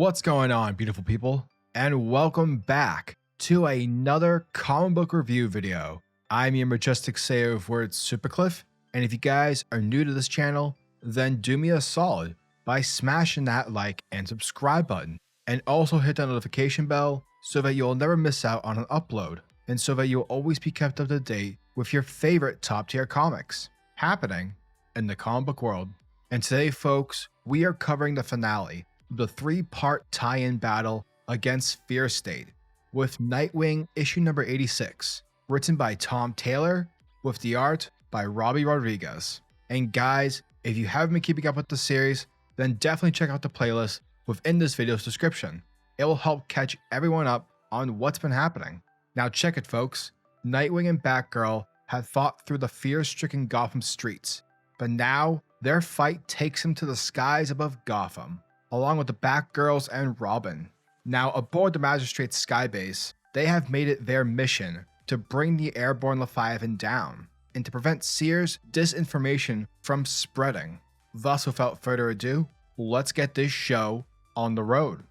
What's going on, beautiful people? And welcome back to another comic book review video. I'm your majestic sayer of words, SuperCliff, and if you guys are new to this channel, then do me a solid by smashing that like and subscribe button, and also hit that notification bell so that you'll never miss out on an upload, and so that you'll always be kept up to date with your favorite top tier comics happening in the comic book world. And today, folks, we are covering the finale of the 3-part tie-in battle against Fear State with Nightwing issue number 86, written by Tom Taylor with the art by Robbie Rodriguez. And guys, if you haven't been keeping up with the series, then definitely check out the playlist within this video's description. It will help catch everyone up on what's been happening. Now check it, folks. Nightwing and Batgirl have fought through the fear-stricken Gotham streets, but now their fight takes them to the skies above Gotham, along with the Batgirls and Robin. Now aboard the Magistrate skybase, they have made it their mission to bring the airborne leviathan down and to prevent Seer's disinformation from spreading. Thus, without further ado, let's get this show on the road.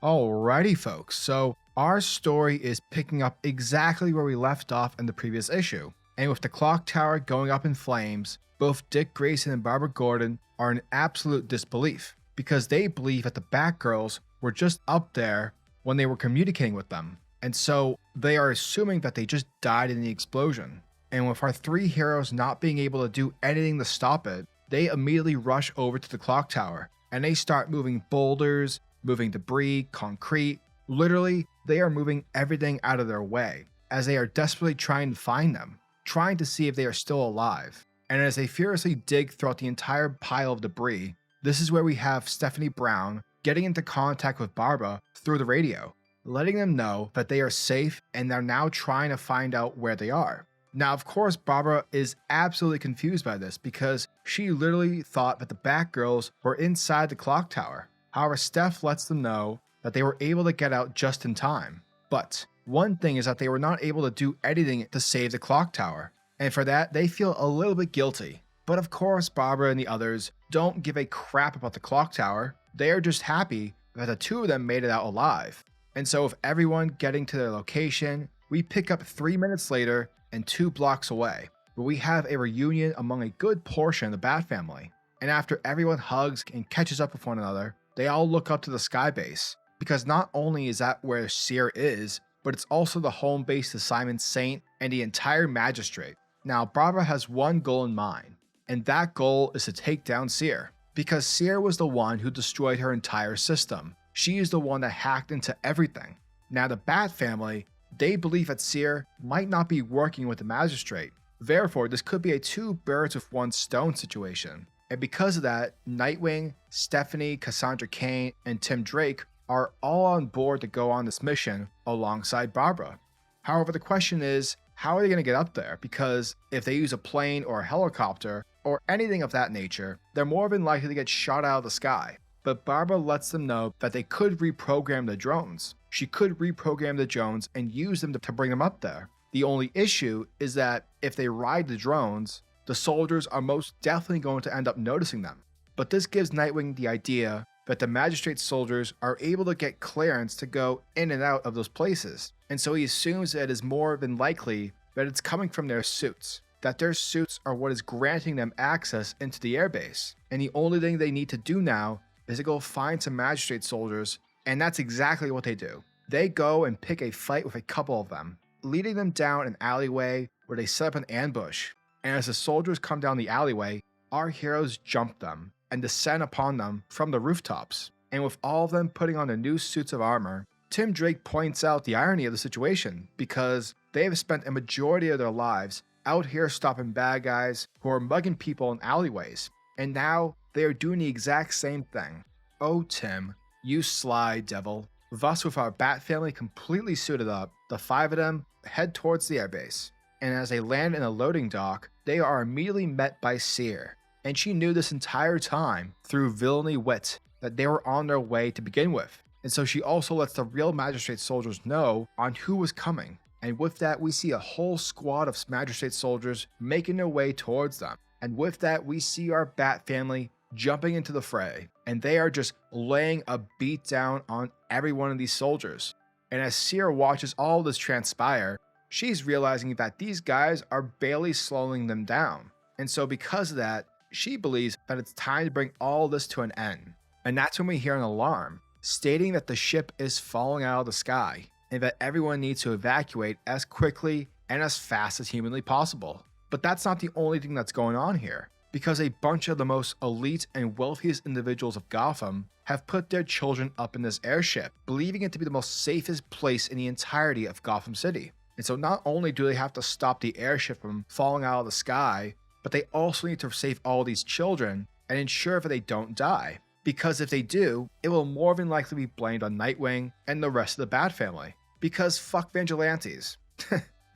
Alrighty folks, so our story is picking up exactly where we left off in the previous issue, and with the clock tower going up in flames, both Dick Grayson and Barbara Gordon are in absolute disbelief because they believe that the Batgirls were just up there when they were communicating with them, and so they are assuming that they just died in the explosion. And with our three heroes not being able to do anything to stop it, they immediately rush over to the clock tower and they start moving boulders, moving debris, concrete. Literally, they are moving everything out of their way as they are desperately trying to find them, trying to see if they are still alive. And as they furiously dig throughout the entire pile of debris, this is where we have Stephanie Brown getting into contact with Barbara through the radio, letting them know that they are safe and they're now trying to find out where they are. Now, of course, Barbara is absolutely confused by this because she literally thought that the Batgirls were inside the clock tower. However, Steph lets them know that they were able to get out just in time. But one thing is that they were not able to do anything to save the clock tower, and for that, they feel a little bit guilty. But of course, Barbara and the others don't give a crap about the clock tower. They are just happy that the two of them made it out alive. And so with everyone getting to their location, we pick up 3 minutes later and 2 blocks away, where we have a reunion among a good portion of the Bat family. And after everyone hugs and catches up with one another, they all look up to the sky base, because not only is that where Seer is, but it's also the home base to Simon Saint and the entire Magistrate. Now, Barbara has one goal in mind, and that goal is to take down Seer, because Seer was the one who destroyed her entire system. She is the one that hacked into everything. Now, the Bat family, they believe that Seer might not be working with the Magistrate. Therefore, this could be a 2 birds with 1 stone situation. And because of that, Nightwing, Stephanie, Cassandra Cain, and Tim Drake are all on board to go on this mission alongside Barbara. However, the question is, how are they going to get up there? Because if they use a plane or a helicopter or anything of that nature, they're more than likely to get shot out of the sky. But Barbara lets them know that they could reprogram the drones. She could reprogram the drones and use them to bring them up there. The only issue is that if they ride the drones, the soldiers are most definitely going to end up noticing them. But this gives Nightwing the idea that the Magistrate soldiers are able to get clearance to go in and out of those places. And so he assumes that it is more than likely that it's coming from their suits, that their suits are what is granting them access into the airbase. And the only thing they need to do now is to go find some Magistrate soldiers, and that's exactly what they do. They go and pick a fight with a couple of them, leading them down an alleyway where they set up an ambush. And as the soldiers come down the alleyway, our heroes jump them and descend upon them from the rooftops. And with all of them putting on their new suits of armor, Tim Drake points out the irony of the situation, because they have spent a majority of their lives out here stopping bad guys who are mugging people in alleyways, and now they are doing the exact same thing. Oh Tim, you sly devil. Thus, with our Bat family completely suited up, the 5 of them head towards the airbase. And as they land in a loading dock, they are immediately met by Seer. And she knew this entire time, through villainy wit, that they were on their way to begin with. And so she also lets the real Magistrate soldiers know on who was coming. And with that, we see a whole squad of Magistrate soldiers making their way towards them. And with that, we see our Bat family jumping into the fray, and they are just laying a beat down on every one of these soldiers. And as Seer watches all this transpire, she's realizing that these guys are barely slowing them down. And so because of that, she believes that it's time to bring all this to an end. And that's when we hear an alarm stating that the ship is falling out of the sky and that everyone needs to evacuate as quickly and as fast as humanly possible. But that's not the only thing that's going on here, because a bunch of the most elite and wealthiest individuals of Gotham have put their children up in this airship, believing it to be the most safest place in the entirety of Gotham City. And so not only do they have to stop the airship from falling out of the sky, but they also need to save all these children and ensure that they don't die. Because if they do, it will more than likely be blamed on Nightwing and the rest of the Bat family. Because fuck vigilantes.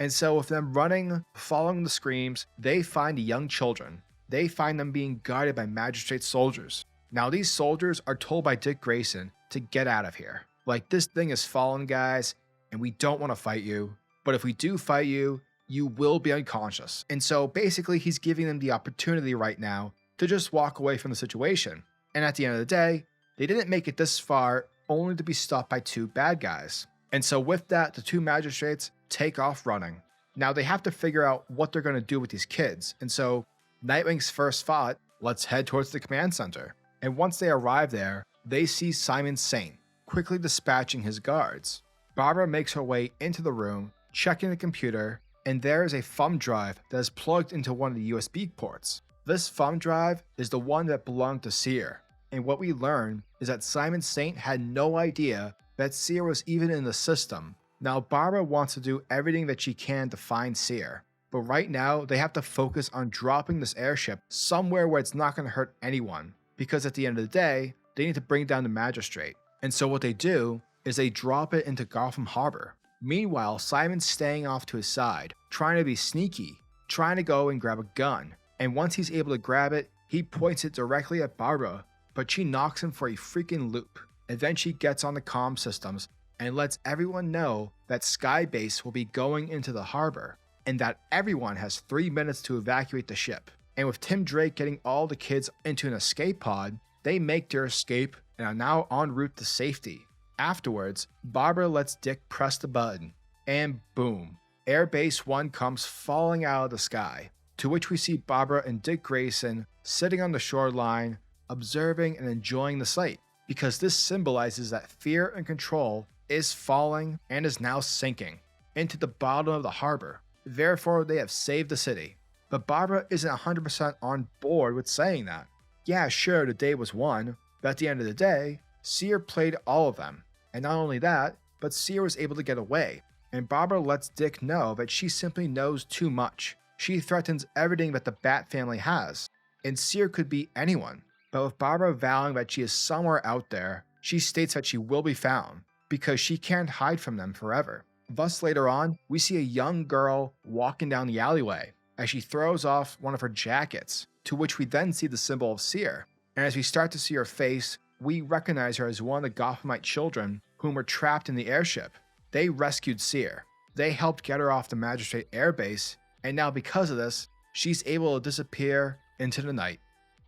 And so with them running, following the screams, they find the young children. They find them being guarded by Magistrate soldiers. Now these soldiers are told by Dick Grayson to get out of here. Like, this thing is fallen, guys, and we don't want to fight you. But if we do fight you, you will be unconscious. And so basically he's giving them the opportunity right now to just walk away from the situation. And at the end of the day, they didn't make it this far only to be stopped by two bad guys. And so with that, the two magistrates take off running. Now they have to figure out what they're going to do with these kids. And so Nightwing's first thought, let's head towards the command center. And once they arrive there, they see Simon Saint quickly dispatching his guards. Barbara makes her way into the room, checking the computer, and there is a thumb drive that is plugged into one of the USB ports. This thumb drive is the one that belonged to Seer. And what we learn is that Simon Saint had no idea that Seer was even in the system. Now Barbara wants to do everything that she can to find Seer, but right now they have to focus on dropping this airship somewhere where it's not going to hurt anyone, because at the end of the day, they need to bring down the Magistrate. And so what they do is they drop it into Gotham Harbor. Meanwhile, Simon's staying off to his side, trying to be sneaky, trying to go and grab a gun. And once he's able to grab it, he points it directly at Barbara, but she knocks him for a freaking loop. And then she gets on the comm systems and lets everyone know that Skybase will be going into the harbor and that everyone has 3 minutes to evacuate the ship. And with Tim Drake getting all the kids into an escape pod, they make their escape and are now en route to safety. Afterwards, Barbara lets Dick press the button, and boom, Airbase 1 comes falling out of the sky, to which we see Barbara and Dick Grayson sitting on the shoreline, observing and enjoying the sight, because this symbolizes that fear and control is falling and is now sinking into the bottom of the harbor. Therefore, they have saved the city. But Barbara isn't 100% on board with saying that. Yeah, sure, the day was won, but at the end of the day, Seer played all of them. And not only that, but Seer was able to get away. And Barbara lets Dick know that she simply knows too much. She threatens everything that the Bat family has. And Seer could be anyone. But with Barbara vowing that she is somewhere out there, she states that she will be found, because she can't hide from them forever. Thus later on, we see a young girl walking down the alleyway as she throws off one of her jackets, to which we then see the symbol of Seer. And as we start to see her face, we recognize her as one of the Gothamite children whom were trapped in the airship. They rescued Seer. They helped get her off the Magistrate airbase, and now because of this, she's able to disappear into the night.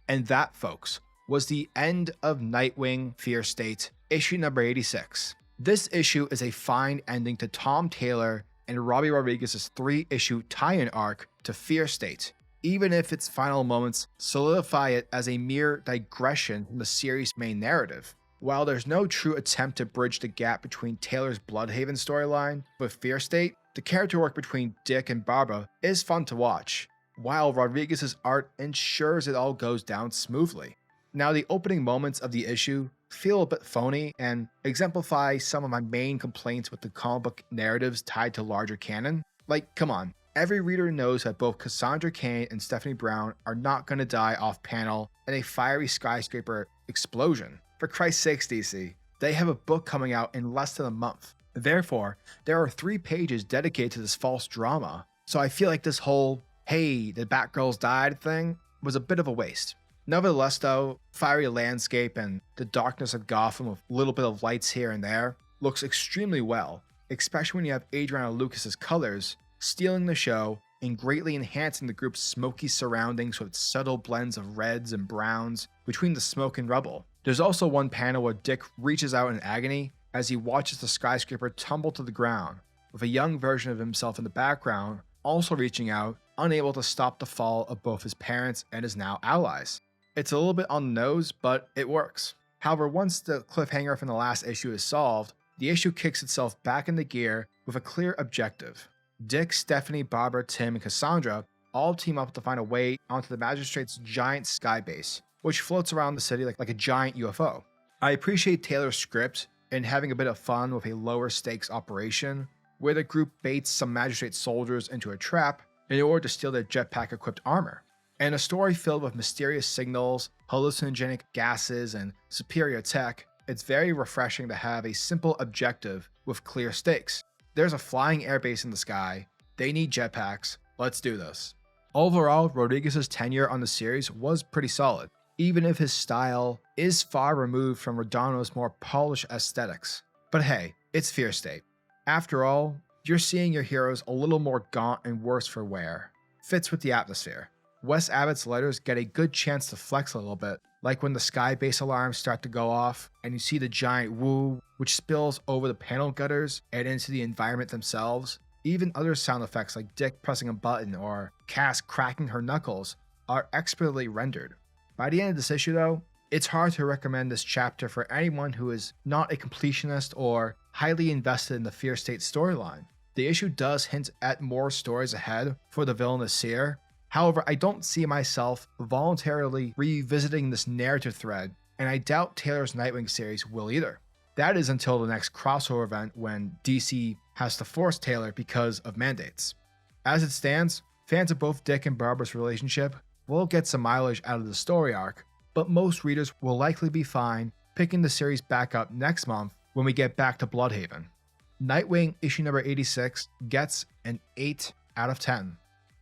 And that, folks, was the end of Nightwing Fear State, issue number 86. This issue is a fine ending to Tom Taylor and Robbie Rodriguez's 3-issue tie-in arc to Fear State, even if its final moments solidify it as a mere digression from the series' main narrative. While there's no true attempt to bridge the gap between Taylor's Bloodhaven storyline with Fear State, the character work between Dick and Barbara is fun to watch, while Rodriguez's art ensures it all goes down smoothly. Now, the opening moments of the issue feel a bit phony and exemplify some of my main complaints with the comic book narratives tied to larger canon. Like, come on, every reader knows that both Cassandra Cain and Stephanie Brown are not going to die off panel in a fiery skyscraper explosion. For Christ's sakes, DC, they have a book coming out in less than a month. Therefore, there are 3 pages dedicated to this false drama. So I feel like this whole, hey, the Batgirls died thing was a bit of a waste. Nevertheless though, fiery landscape and the darkness of Gotham with a little bit of lights here and there looks extremely well, especially when you have Adriana Lucas's colors stealing the show and greatly enhancing the group's smoky surroundings with subtle blends of reds and browns between the smoke and rubble. There's also one panel where Dick reaches out in agony as he watches the skyscraper tumble to the ground, with a young version of himself in the background also reaching out, unable to stop the fall of both his parents and his now allies. It's a little bit on the nose, but it works. However, once the cliffhanger from the last issue is solved, the issue kicks itself back into gear with a clear objective. Dick, Stephanie, Barbara, Tim, and Cassandra all team up to find a way onto the Magistrate's giant sky base, which floats around the city like a giant UFO. I appreciate Taylor's script and having a bit of fun with a lower stakes operation, where the group baits some Magistrate soldiers into a trap in order to steal their jetpack-equipped armor. And a story filled with mysterious signals, hallucinogenic gases, and superior tech, it's very refreshing to have a simple objective with clear stakes. There's a flying airbase in the sky, they need jetpacks, let's do this. Overall, Rodriguez's tenure on the series was pretty solid, even if his style is far removed from Redondo's more polished aesthetics. But hey, it's Fear State. After all, you're seeing your heroes a little more gaunt and worse for wear. Fits with the atmosphere. Wes Abbott's letters get a good chance to flex a little bit, like when the sky base alarms start to go off and you see the giant woo, which spills over the panel gutters and into the environment themselves. Even other sound effects like Dick pressing a button or Cass cracking her knuckles are expertly rendered. By the end of this issue though, it's hard to recommend this chapter for anyone who is not a completionist or highly invested in the Fear State storyline. The issue does hint at more stories ahead for the villainous Seer. However, I don't see myself voluntarily revisiting this narrative thread, and I doubt Taylor's Nightwing series will either. That is until the next crossover event when DC has to force Taylor because of mandates. As it stands, fans of both Dick and Barbara's relationship will get some mileage out of the story arc, but most readers will likely be fine picking the series back up next month when we get back to Bloodhaven. Nightwing issue number 86 gets an 8 out of 10.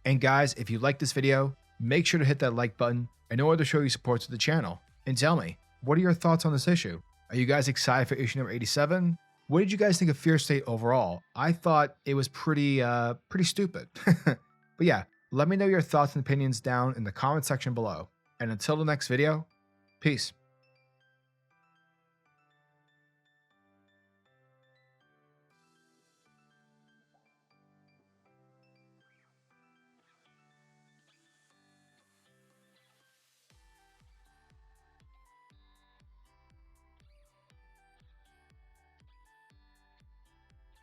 And guys, if you like this video, make sure to hit that like button in order to show your support to the channel. And tell me, what are your thoughts on this issue? Are you guys excited for issue number 87? What did you guys think of Fear State overall? I thought it was pretty stupid. But yeah, let me know your thoughts and opinions down in the comment section below. And until the next video, peace.